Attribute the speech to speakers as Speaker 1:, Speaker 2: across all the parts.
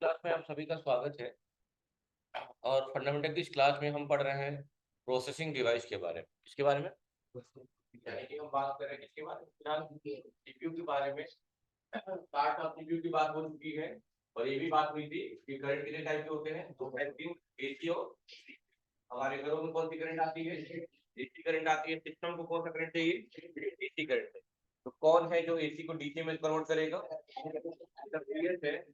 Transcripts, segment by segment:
Speaker 1: Class में आप सभी का स्वागत है। और फंडामेंटल की इस क्लास में हम पढ़ रहे हैं प्रोसेसिंग डिवाइस के बारे में। इसके बारे में यानी कि हम बात कर रहे हैं किसके बारे में, फिलहाल सीपीयू के बारे में। पार्ट ऑफ सीपीयू की बात हो चुकी है और ये भी बात हुई थी कि करंट कितने टाइप के होते हैं, दो टाइप की, एसी और डीसी। हमारे घरों में कौन सी करंट आती है? एसी करंट आती है। सिस्टम को कौन सा करंट चाहिए? डीसी करंट है। तो कौन है जो एसी को डीसी में कन्वर्ट करेगा? एसएमपीएस है।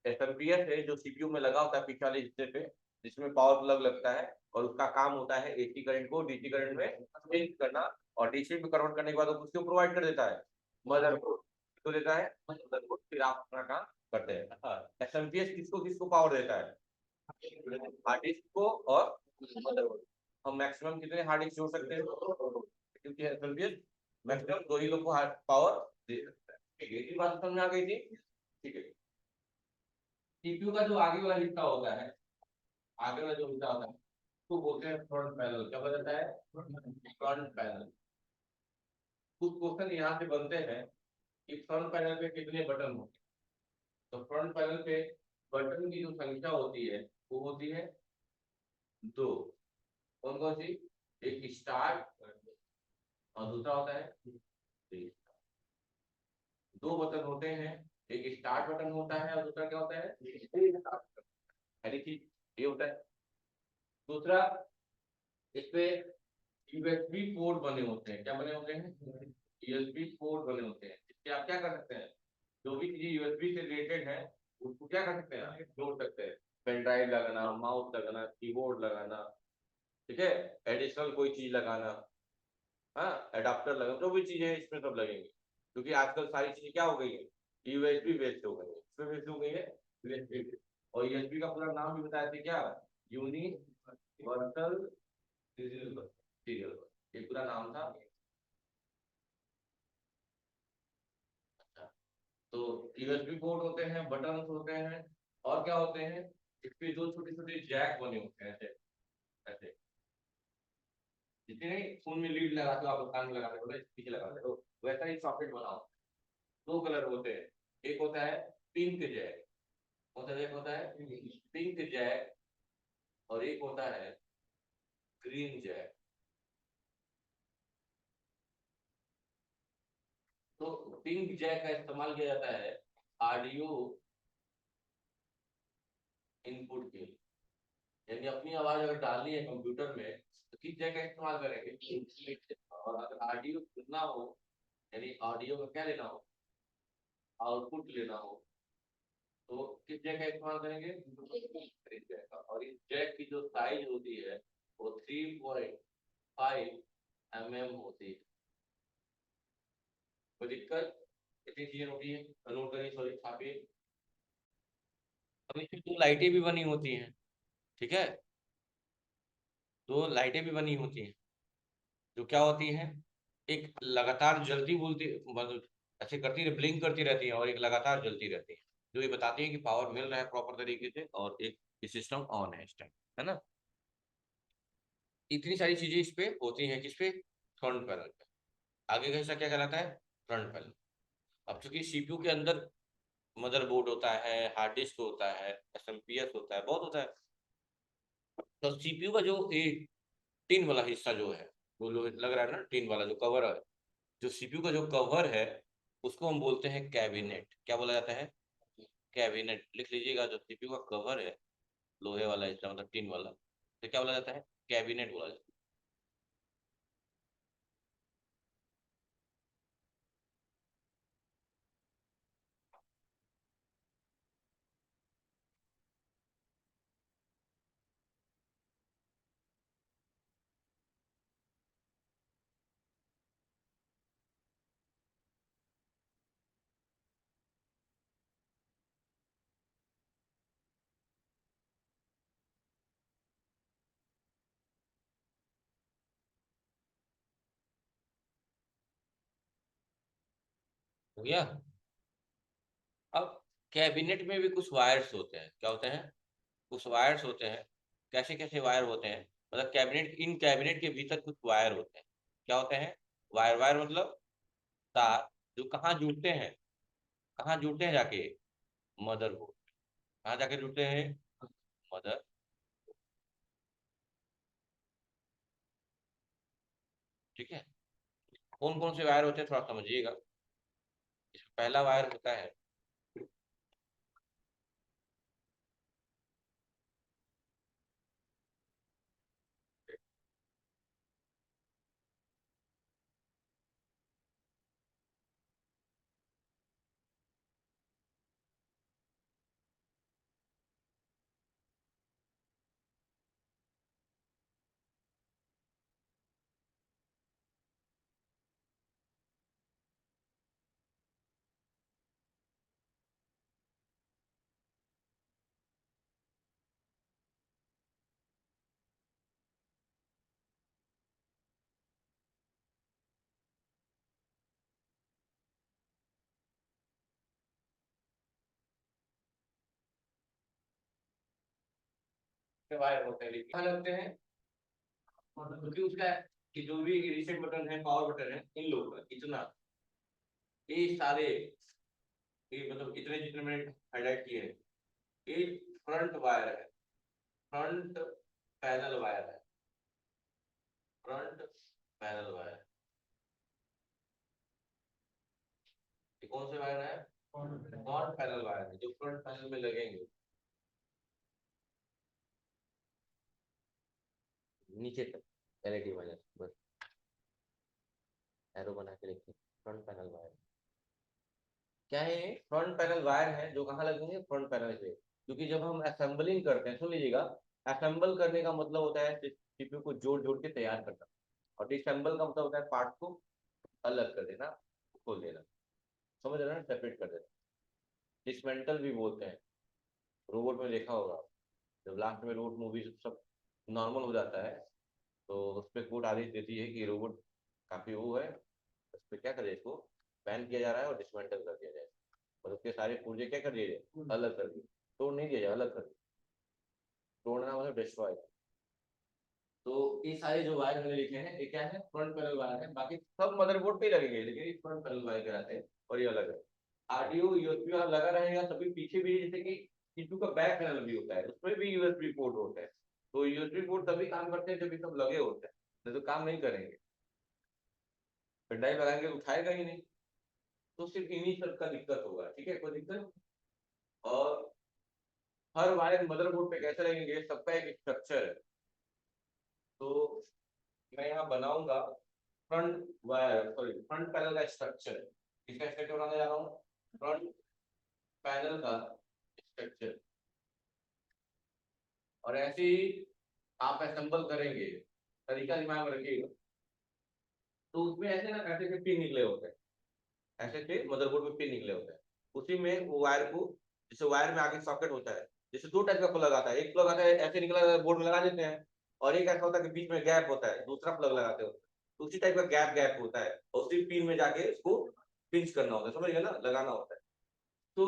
Speaker 1: एसएमपीएस है जो सीपीयू में लगा होता है पीछे वाले हिस्से पे, जिसमें पावर प्लग लगता है और उसका काम होता है एसी करंट को डीसी करंट में चेंज करना। और डीसी में कन्वर्ट करने के बाद वो उसको प्रोवाइड कर देता है मदरबोर्ड, तो देता है मदरबोर्ड, फिर आप अपना काम करते हैं। एसएमपीएस किसको किसको पावर देता है? हार्ड डिस्क को और मदरबोर्ड। हम मैक्सिमम कितने हार्ड डिस्क जोड़ सकते हैं? क्योंकि एसएमपीएस मैक्सिमम दो ही लोग को पावर दे सकता है। ठीक है, ये बात समझ आ गई थी। ठीक है, सीपीयू का जो आगे वाला हिस्सा होता है, आगे वाला जो हिस्सा होता है उसको बोलते हैं फ्रंट पैनल। क्या बताता है? Front panel. कुछ क्वेश्चन यहाँ से बनते हैं कि फ्रंट पैनल पे कितने बटन होते हैं। तो फ्रंट पैनल पे बटन की जो संख्या होती है वो होती है दो। कौन कौन सी? एक स्टार्ट और दूसरा होता है रीस्टार्ट। दो बटन होते हैं, एक स्टार्ट बटन होता है और दूसरा क्या होता है? रीस्टार्ट। यानी कि ये होता है। दूसरा, इस पे यूएसबी पोर्ट बने होते हैं। क्या बने होते हैं? यूएसबी पोर्ट बने होते हैं, जिससे आप क्या कर सकते हैं, जो भी चीज यूएसबी से रिलेटेड है उसको क्या कर सकते हैं, जोड़ सकते हैं। पेन ड्राइव लगाना, माउस लगाना, कीबोर्ड लगाना, ठीक है, एडिशनल कोई चीज लगाना, हाँ, एडाप्टर लगाना, जो भी चीजें इसमें सब लगेंगे। क्योंकि आजकल सारी चीजें क्या हो गई है, यूएसबी बेस्ड हो गई है। इसमें बेस्ड हो गई है यूएसबी। और यूएसबी का पूरा नाम भी बताया था क्या? यूनिवर्सल सीरियल, ये पूरा नाम था। तो यूएसबी पोर्ट होते हैं, बटन होते हैं, और क्या होते हैं, इस पे दो छोटे छोटे जैक बने होते हैं, ऐसे ऐसे। जितने नहीं फोन में लीड लगाते हो आप, कान में लगाते हो, पीछे लगाते हो, वैसा ही सॉकेट बनाओ। दो कलर होते हैं, एक होता है पिंक जैक, होता है, एक होता है पिंक जैक, और एक होता है ग्रीन जैक। तो पिंक जैक का इस्तेमाल किया जाता है ऑडियो इनपुट के लिए। यानी अपनी आवाज अगर डालनी है कंप्यूटर में तो किस जगह का इस्तेमाल करेंगे? और अगर ऑडियो सुनना हो, यानी ऑडियो का क्या लेना हो, आउटपुट लेना हो, तो किस जगह का इस्तेमाल करेंगे? इस जैक का। और इस जैक की जो साइज होती है वो 3.5 होती है। कोई दिक्कत? कितनी चीजें होती है, नोट करिए, सॉरी छापिए। अब इसमें दो लाइटें भी बनी होती हैं, ठीक है, दो लाइटें भी बनी होती हैं, जो क्या होती हैं, एक लगातार जलती बोलती, मतलब ऐसे करती रह, ब्लिंक करती रहती है, और एक लगातार जलती रहती है, जो ये बताती है कि पावर मिल रहा है प्रॉपर तरीके से और एक सिस्टम ऑन है इस टाइम, है ना। इतनी सारी चीजें इस पे होती हैं, किस पे? फ्रंट पैनल पे। आगे का हिस्सा क्या कहलाता है? Front panel. अब चूंकि सीपीयू के अंदर मदरबोर्ड होता है, हार्ड डिस्क होता है, एसएमपीएस होता है, बहुत होता है। तो सीपीयू का जो ये टिन वाला हिस्सा जो है, वो लग रहा है ना, टिन वाला जो कवर है, जो सीपीयू का जो कवर है उसको हम बोलते हैं कैबिनेट। क्या बोला जाता है? कैबिनेट। लिख लीजिएगा, जो सीपीयू का कवर है, लोहे वाला हिस्सा, मतलब टिन वाला, तो क्या बोला जाता है? कैबिनेट बोला जाता है। हो गया। अब कैबिनेट में भी कुछ वायर्स होते हैं। क्या होते हैं? कुछ वायर्स होते हैं। कैसे कैसे वायर होते हैं? मतलब कैबिनेट, इन कैबिनेट के भीतर कुछ वायर होते हैं। क्या होते हैं? वायर। वायर मतलब तार, जो कहाँ जुड़ते हैं, कहाँ जुड़ते हैं जाके? मदरबोर्ड। कहाँ जाके जुड़ते हैं? मदर। ठीक है। कौन कौन से वायर होते हैं थोड़ा समझिएगा। इसमें पहला वायर होता है वायर होते हैं, लेकिन कहाँ लगते हैं? क्योंकि उसका कि जो भी रीसेट बटन है, पावर बटन है, इन लोगों का इतना, ये सारे, ये मतलब इतने जितने मैंने हाईलाइट किए हैं, ये फ्रंट वायर है, फ्रंट पैनल वायर है, फ्रंट पैनल वायर। ये कौन से वायर है? फ्रंट पैनल वायर है, जो फ्रंट पैनल में लगेंगे। नीचे तक एलईडी वायर, बस एरो बना के लिखिए, फ्रंट पैनल वायर। क्या है? फ्रंट पैनल वायर है जो कहाँ लगेंगे? फ्रंट पैनल पे। क्योंकि जब हम असेंबलिंग करते हैं, सुन लीजिएगा, असेंबल करने का मतलब होता है सीपीयू को जोड़ जोड़ के तैयार करना, और डिसेंबल का मतलब होता है पार्ट को अलग कर देना, खोल देना, समझ रहे ना, सेपरेट कर देना। डिसमेंटल भी बोलते हैं, रोबोट में देखा होगा, जब लास्ट में रोबोट मूवी सब नॉर्मल हो जाता है, तो उस पर कोड आदेश देती है कि रोबोट काफी वो है, उस पर क्या करे, इसको बैन किया जा रहा है और डिसमेंटल कर दिया जाए, और उसके सारे पुर्जे क्या कर दिए जाए? अलग कर दिए। तोड़ नहीं दिया जाए, अलग कर दिया। तोड़ना मतलब डिस्ट्रॉय। तो ये सारे जो वायर मैंने लिखे हैं, ये क्या है? फ्रंट पैनल वायर है, बाकी सब मदरबोर्ड पे ही लगेंगे, लेकिन ये फ्रंट पैनल वायर कहलाते हैं, और ये अलग है। आरडीओ यूएसबी वाला लगा रहेगा, तभी पीछे भी जैसे कि सीपीयू का बैक पैनल भी होता है, उसमें भी यूएसबी पोर्ट होता है। तो यूएसबी पोर्ट तभी काम करते हैं जब ये सब लगे होते हैं, नहीं तो काम नहीं करेंगे। पेन ड्राइव लगाएंगे उठाएगा ही नहीं। तो सिर्फ इन्हीं सब का दिक्कत होगा, ठीक है, कोई दिक्कत। और हर वायर मदरबोर्ड पे कैसे लगेंगे, सबका एक स्ट्रक्चर है। तो मैं यहाँ बनाऊंगा front wire, sorry, front panel का स्ट्रक्चर। किसका स्ट्रक्चर बनाने जा रहा हूँ? फ्रंट पैनल का स्ट्रक्चर। और ऐसे ही आप असेंबल करेंगे, तरीका दिमाग में रखिएगा। तो उसमें ऐसे ना ऐसे से पिन निकले होते हैं, ऐसे से मदरबोर्ड में पिन निकले होते हैं। उसी में वो वायर को, जैसे वायर में आगे सॉकेट होता है, जैसे दो टाइप का प्लग आता है, एक प्लग आता है ऐसे निकला बोर्ड में लगा देते हैं, और एक ऐसा होता है कि बीच में गैप होता है, दूसरा प्लग लगाते हो, तो उसी टाइप का गैप गैप होता है, और उसी पिन में जाके उसको पिंच करना होता है, समझ गए ना, लगाना होता है। तो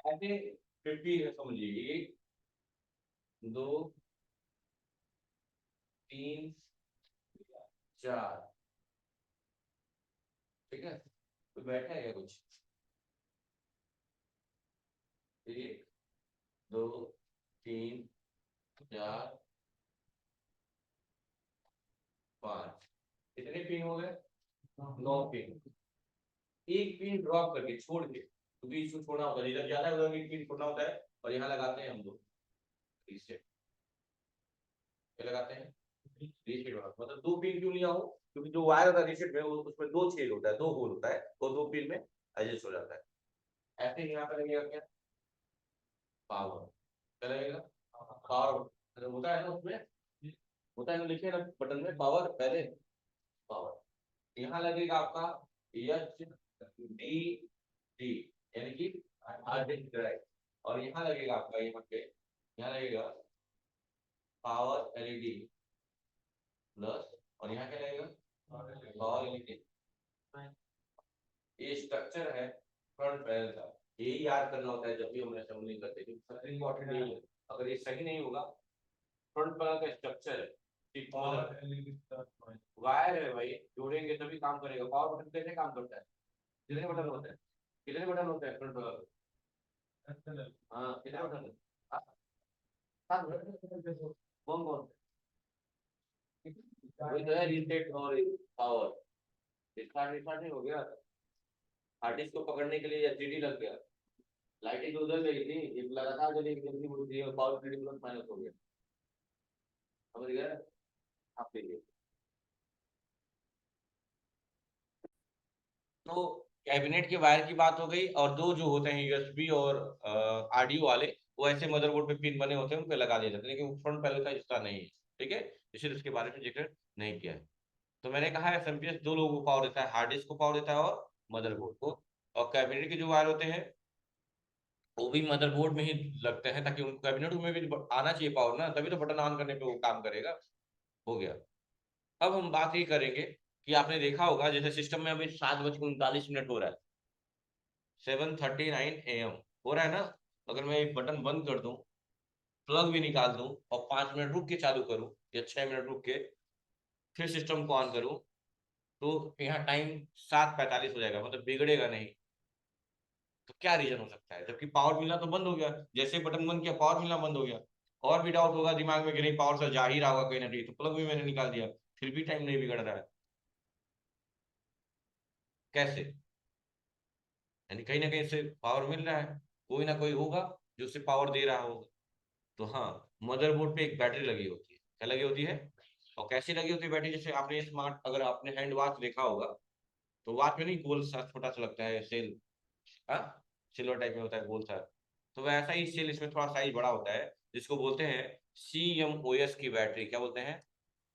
Speaker 1: ऐसे 50 है, समझिए, एक, दो, तीन, चार, ठीक है। तो बैठा है क्या कुछ? एक, दो, तीन, चार, पांच, कितने पिन हो गए? 9 पिन। एक पिन ड्रॉप करके छोड़ के, क्योंकि इसको छोड़ना होता है, इधर ज्यादा है उधर एक पिन छोड़ना होता है, और यहाँ लगाते हैं हम लोग रीसेट। क्या लगाते हैं? रीसेट वाला मतलब 2 पिन क्यों लिया हो? क्योंकि जो वायर होता है रीसेट में, उसमें दो छेद होता है, दो होल होता है, वो 2 पिन में एडजस्ट हो जाता है। ऐसे ही यहाँ पर लगेगा क्या? पावर। क्या लगेगा? पावर होता है ना उसमें, होता है ना, लिखे ना बटन में पावर पहले, पावर। यहाँ लगेगा आपका एच डी डी, यानी कि हार्ड डिस्क ड्राइव। और यहाँ लगेगा आपका, यहाँ पे यहाँ लगेगा पावर एलईडी प्लस, और यहाँ क्या लगेगा? Power LED. ये स्ट्रक्चर है फ्रंट पैनल का, यही याद करना होता है जब भी हम असेंबलिंग करते हैं, सबसे इंपॉर्टेंट यही है। अगर ये सही नहीं होगा, फ्रंट पैनल का स्ट्रक्चर है, वायर है भाई, जोड़ेंगे तभी काम करेगा। पावर बटन कैसे काम करता है? कितने बटन होते हैं? कितने बटन होते हैं फ्रंट पैनल? हाँ कितना उठा ले? हाँ, कौन कौन? वही तो है रीसेट और पावर। रिस्टार्ट रिस्टार्ट नहीं हो गया। हार्ड डिस्क को पकड़ने के लिए एचडीडी लग गया। लाइटिंग तो उधर गई थी, एक लगातार जली, एक जल्दी बुझ गई और पावर ग्रिड प्लस माइनस हो गया। समझ गए आप? लिए तो कैबिनेट के वायर की बात हो गई, और दो जो होते हैं यूएसबी और आरडीओ वाले, वो ऐसे मदरबोर्ड पे पिन बने होते हैं, उन पे लगा दिए जाते हैं, लेकिन फ्रंट पैनल का हिस्सा नहीं है। ठीक है, इसलिए उसके बारे में जिक्र नहीं किया है। तो मैंने कहा एसएमपीएस दो लोगों को पावर देता है, हार्ड डिस्क को पावर देता है और मदरबोर्ड को। और कैबिनेट के जो वायर होते हैं वो भी मदरबोर्ड में ही लगते हैं, ताकि उनको कैबिनेट में भी आना चाहिए पावर ना, तभी तो बटन ऑन करने पे वो काम करेगा। हो गया। अब हम बात ये करेंगे कि आपने देखा होगा जैसे सिस्टम में अभी 7:39 हो रहा है, 7:39 AM हो रहा है ना। अगर मैं एक बटन बंद कर दूं, प्लग भी निकाल दूं और 5 मिनट रुक के चालू करूं, या 6 मिनट रुक के फिर सिस्टम को ऑन करूं, तो यहाँ टाइम 7:45 हो जाएगा, मतलब बिगड़ेगा नहीं। तो क्या रीजन हो सकता है? जबकि पावर मिलना तो बंद हो गया, जैसे ही बटन बंद किया पावर मिलना बंद हो गया। और भी डाउट होगा दिमाग में कि नहीं पावर से जा ही रहा होगा कहीं ना कहीं, तो प्लग भी मैंने निकाल दिया, फिर भी टाइम नहीं बिगड़ रहा है। कैसे? यानी कहीं ना कहीं से पावर मिल रहा है, कोई ना कोई होगा जो उसे पावर दे रहा होगा। तो हाँ, मदरबोर्ड पे एक बैटरी लगी होती है। क्या लगी होती है? और कैसी लगी होती है बैटरी? जैसे आपने स्मार्ट, अगर आपने हैंड वॉच देखा होगा, तो वॉच में नहीं गोल सा छोटा सा लगता है सेल, हाँ, सिल्वर टाइप में होता है गोल सा। तो वैसा ही सेल इसमें थोड़ा साइज बड़ा होता है, जिसको बोलते हैं CMOS की बैटरी। क्या बोलते हैं?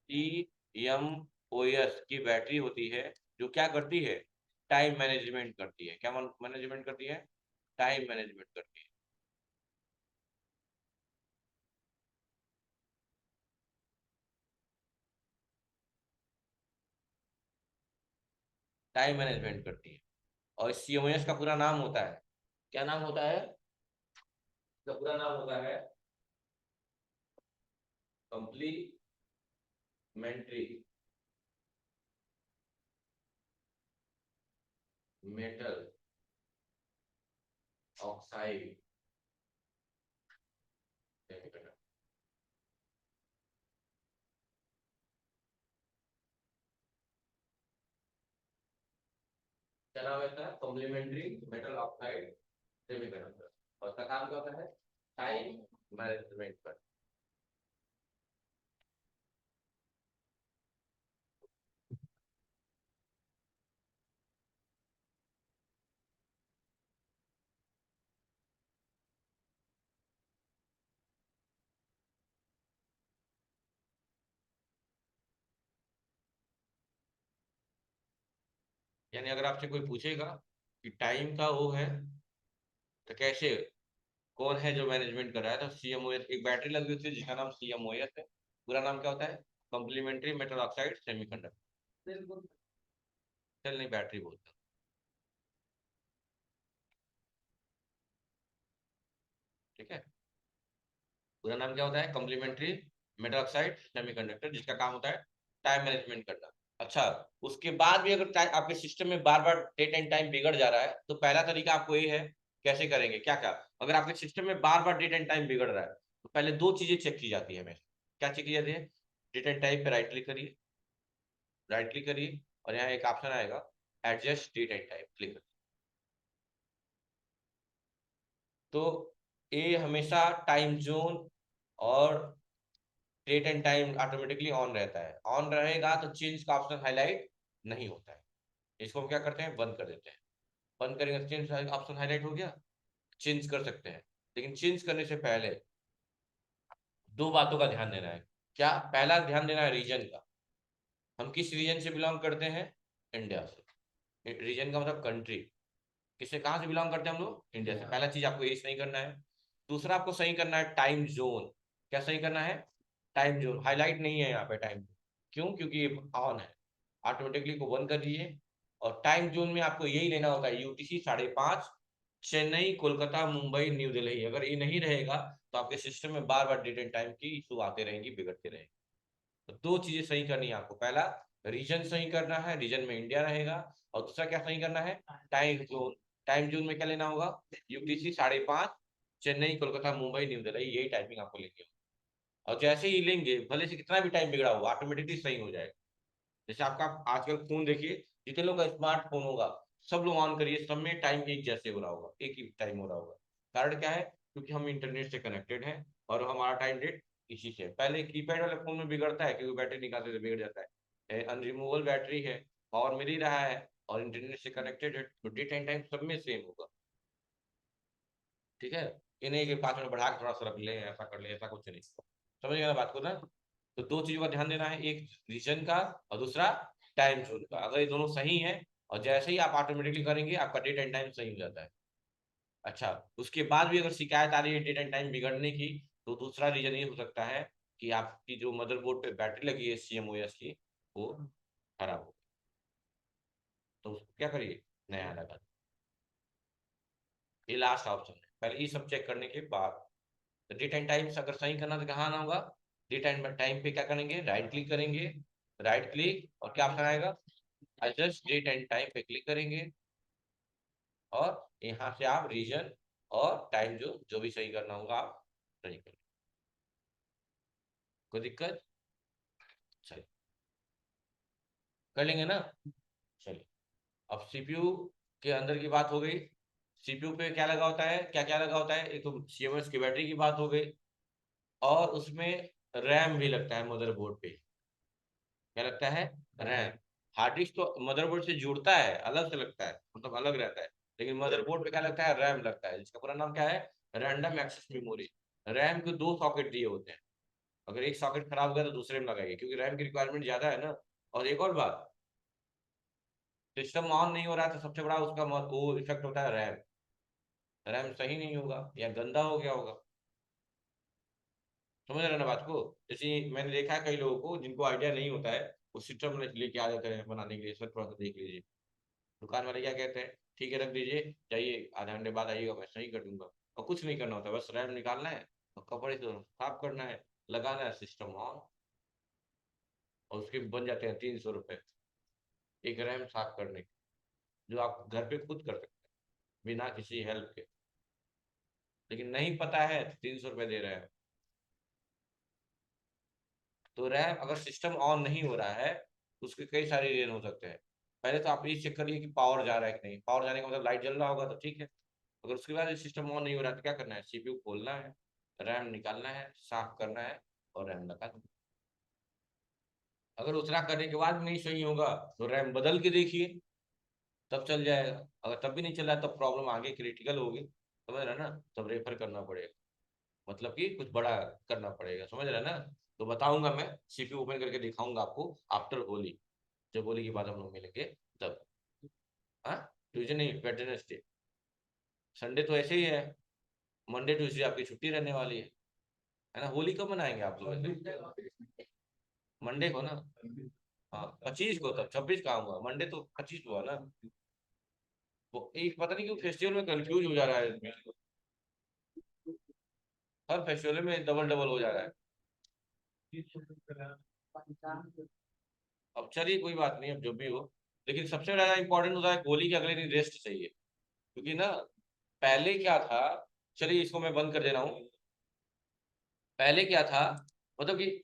Speaker 1: CMOS की बैटरी होती है, जो क्या करती है? टाइम मैनेजमेंट करती है। क्या मैनेजमेंट करती है? टाइम मैनेजमेंट करती है। टाइम मैनेजमेंट करती है। और CMOS का पूरा नाम होता है, क्या नाम होता है? इसका पूरा नाम होता है कम्प्लीमेंट्री मेटल ऑक्साइड। क्या नाम है इसका? Complementary metal oxide semiconductor. और इसका काम क्या होता है? टाइम मैनेजमेंट पर। यानी अगर आपसे कोई पूछेगा कि टाइम का वो है, तो कैसे, कौन है जो मैनेजमेंट कर रहा है, तो CMOS एक बैटरी लगी होती है जिसका नाम CMOS है। पूरा नाम क्या होता है? Complementary metal oxide semiconductor. चल नहीं, बैटरी बोलते हैं। ठीक है, पूरा नाम क्या होता है? कॉम्प्लीमेंट्री मेटल ऑक्साइड सेमीकंडक्टर, जिसका काम होता है टाइम मैनेजमेंट करना। अच्छा, उसके बाद भी अगर आपके सिस्टम में बार बार डेट एंड टाइम बिगड़ जा रहा है, तो पहला तरीका आपको ये है। कैसे करेंगे? क्या क्या? अगर आपके सिस्टम में बार बार डेट एंड टाइम बिगड़ रहा है, तो पहले दो चीजें चेक की जाती है हमेशा। क्या चेक की जाती है? डेट एंड टाइम पे राइट क्लिक करिए, राइट क्लिक करिए, और यहाँ एक ऑप्शन आएगा adjust date and time, click करिए। तो ये हमेशा टाइम जोन और date and time automatically on रहता है। ऑन रहेगा तो चेंज का ऑप्शन हाईलाइट नहीं होता है। इसको हम क्या करते हैं? बंद कर देते हैं। बंद करेंगे तो चेंज ऑप्शन हाईलाइट हो गया, चेंज कर सकते हैं। लेकिन चेंज करने से पहले दो बातों का ध्यान देना है। क्या? पहला ध्यान देना है रीजन का। हम किस रीजन से बिलोंग करते हैं? इंडिया से। रीजन का मतलब कंट्री। किससे, कहाँ से बिलोंग करते हैं हम लोग? इंडिया से। पहला चीज आपको ये सही करना है। दूसरा आपको सही करना है टाइम जोन। क्या सही करना है? टाइम जोन हाईलाइट नहीं है यहाँ पे टाइम। क्यों? क्योंकि ये ऑन है। ऑटोमेटिकली को बंद कर दीजिए। और टाइम जोन में आपको यही लेना होता है UTC 5:30, चेन्नई, कोलकाता, मुंबई, न्यू दिल्ली। अगर ये नहीं रहेगा तो आपके सिस्टम में बार बार डेट एंड टाइम की इशू आते रहेंगी, बिगड़ते रहेंगे। तो दो चीजें सही करनी है आपको। पहला, रीजन सही करना है, रीजन में इंडिया रहेगा। और दूसरा क्या सही करना है? Time zone. टाइम जोन में क्या लेना होगा? UTC 5:30 चेन्नई, कोलकाता, मुंबई, न्यू दिल्ली, यही टाइमिंग आपको लेंगे। और जैसे ही लेंगे, भले से कितना भी टाइम बिगड़ा हुआ, ऑटोमेटिकली सही हो जाएगा। जैसे आपका आजकल फोन देखिए, जितने लोग का स्मार्टफोन होगा, सब लोग ऑन करिए, सब में टाइम एक जैसे हो रहा होगा, एक ही टाइम हो रहा होगा। कारण क्या है? क्योंकि हम इंटरनेट से कनेक्टेड हैं और हमारा टाइम डेट इसी से। पहले कीपैड वाले फोन में बिगड़ता है, क्योंकि बैटरी निकालते तो बिगड़ जाता है। अनरिमूवेबल बैटरी है, पावर मिल ही रहा है और इंटरनेट से कनेक्टेड है, तो डेट एंड टाइम सब में सेम होगा। ठीक है, ये नहीं कि 5 मिनट बढ़ा के थोड़ा सा रख ले, ऐसा कर ले, ऐसा कुछ नहीं। समझ गए ना बात को ना? तो दो चीजों का ध्यान देना है, एक रीजन का और दूसरा टाइम जोन का। अगर ये दोनों सही है और जैसे ही आप ऑटोमेटिकली करेंगे, आपका डेट एंड टाइम सही हो जाता है। अच्छा, उसके बाद भी अगर शिकायत आ रही है डेट एंड टाइम बिगड़ने की, तो दूसरा रीजन ये हो सकता है कि आपकी जो मदरबोर्ड पे बैटरी लगी है CMOS की, वो खराब हो। तो उसको क्या करिए, नया लगा। ये लास्ट ऑप्शन है, पहले ये सब चेक करने के बाद। तो डेट एंड टाइम्स अगर सही करना तो कहाँ आना होगा? डेट एंड टाइम पे क्या करेंगे, राइट क्लिक करेंगे। राइट क्लिक और क्या ऑप्शन आएगा? एडजस्ट डेट एंड टाइम पे क्लिक करेंगे और यहाँ से आप रीजन और टाइम जो जो भी सही करना होगा आप सही करें। कोई दिक्कत? चलिए, कर लेंगे ना? चलिए, अब सीपीयू के अंदर की बात हो गई। सीपीयू पे क्या लगा होता है, क्या क्या लगा होता है? एक तो CMOS की बैटरी की बात हो गई, और उसमें रैम भी लगता है मदरबोर्ड पे। क्या लगता है? रैम। हार्ड डिस्क तो मदरबोर्ड से जुड़ता है, अलग से लगता है, मतलब अलग रहता है। लेकिन मदरबोर्ड पे क्या लगता है? रैम लगता है, जिसका पूरा नाम क्या है? Random access memory. रैम के दो सॉकेट दिए होते हैं, अगर एक सॉकेट खराब हो गया तो दूसरे में लगाइए, क्योंकि रैम की रिक्वायरमेंट ज्यादा है ना। और एक और बात, सिस्टम ऑन नहीं हो रहा है तो सबसे बड़ा उसका वो इफेक्ट होता है रैम। रैम सही नहीं होगा या गंदा हो गया होगा। समझ रहे हैं ना बात को? जैसे मैंने देखा है कई लोगों को जिनको आइडिया नहीं होता है, वो सिस्टम लेके आ जाते हैं बनाने के लिए, सर थोड़ा सा देख लीजिए। दुकान वाले क्या कहते हैं? ठीक है, रख दीजिए, जाइए आधे घंटे बाद आइएगा, मैं सही कर दूंगा। और कुछ नहीं करना होता, बस रैम निकालना है और कपड़े से साफ करना है, लगाना है, सिस्टम ऑन। और उसके बन जाते हैं 300 रुपये एक रैम साफ करने के, जो आप घर पे खुद कर सकते हैं बिना किसी हेल्प के। लेकिन नहीं पता है तो 300 रुपये दे रहे हैं। तो रैम अगर सिस्टम ऑन नहीं हो रहा है तो उसके कई सारे रीजन हो सकते हैं। पहले तो आप ये चेक करिए कि पावर जा रहा है कि नहीं। पावर जाने का मतलब लाइट जल रहा होगा तो ठीक है। अगर उसके बाद सिस्टम ऑन नहीं हो रहा है तो क्या करना है? CPU खोलना है, रैम निकालना है, साफ करना है और रैम लगा दो। अगर उतना करने के बाद भी नहीं सही होगा तो रैम बदल के देखिए, तब चल जाएगा। अगर तब भी नहीं चल रहा तब प्रॉब्लम आगे क्रिटिकल होगी, समझ रहे हैं ना? तब रेफर करना पड़ेगा, मतलब कि कुछ बड़ा करना पड़ेगा, समझ रहे हैं ना? तो बताऊंगा मैं, CPU ओपन करके दिखाऊंगा आपको आफ्टर होली। जब होली के बाद हम लोग मिलेंगे तब। हाँ, ट्यूजडे नहीं, वेडनेसडे। संडे तो ऐसे ही है, मंडे ट्यूजडे आपकी छुट्टी रहने वाली है ना? होली कब मनाएंगे आप लोग? मंडे को ना? हाँ, 25 को, तब 26 का आऊंगा, मंडे तो 25 हुआ ना। वो एक पता नहीं क्यों फेस्टिवल में कंफ्यूज हो जा रहा है, हर फेस्टिवल में डबल डबल हो जा रहा है। अब चलिए कोई बात नहीं, अब जो भी हो। लेकिन सबसे ज्यादा इंपॉर्टेंट होता है होली के अगले दिन रेस्ट चाहिए, क्योंकि ना पहले क्या था, चलिए इसको मैं बंद कर दे रहा हूँ। पहले क्या था, मतलब कि